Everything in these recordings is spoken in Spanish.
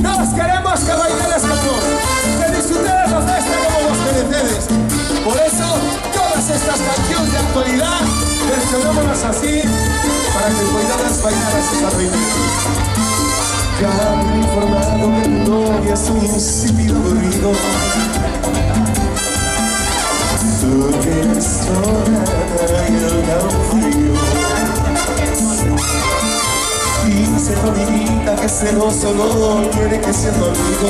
Nos queremos que bailes como, que disfrutes la fiesta como vos mereces. Por eso, todas estas canciones de actualidad, versionémonos así, para que puedas bailar así también. Ya me he informado que tu novia es un insípido aburrido. Tú tienes toda y el tan frío. Dice tu amiguita que celoso no quiere que sea tu amigo.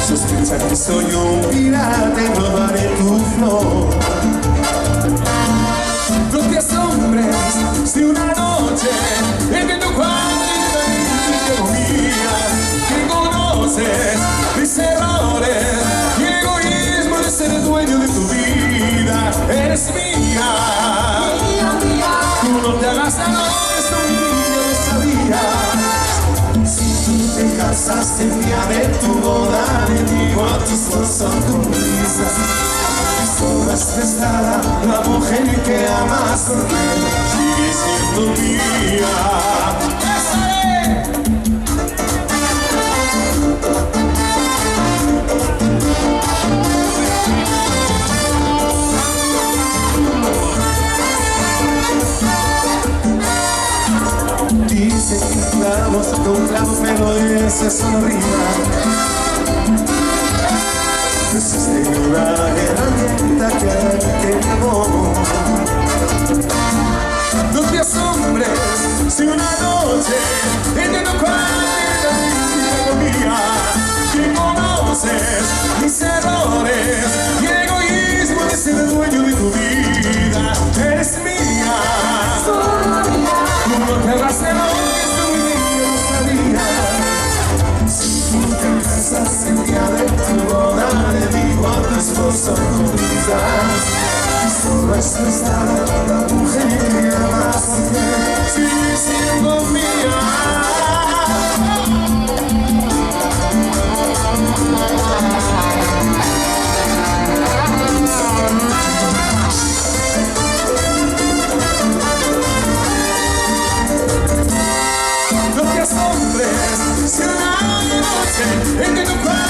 Sospecha que soy un pirata y robaré tu flor. Los 10 hombres si una noche en tu cuarto y te comías, que conoces mis errores y el egoísmo de ser el dueño de tu vida. Eres mía, tú no te hagas la novia, esto mi niña lo sabías. Si tú te casaste el día de tu boda, le digo a tu esposo con risas. Sobras prestada la mujer que amas porque sigue siendo mía. Dice que clavos con clavo pero ese sonría. Existe una herramienta que llevó. Los 10 hombres, si una noche en tu cuarto y comía, que conoces mis errores y el egoísmo de ser el dueño de tu vida. Eres mía, tú no te hagas celoso, esto mi niño lo sabía. Si tú te casas el día de tu boda, le digo a tu esposo con risas. Y solo es prestada la mujer que amas porque sigue siendo mía. Los 10 hombres, si una noche en que tu cuerpo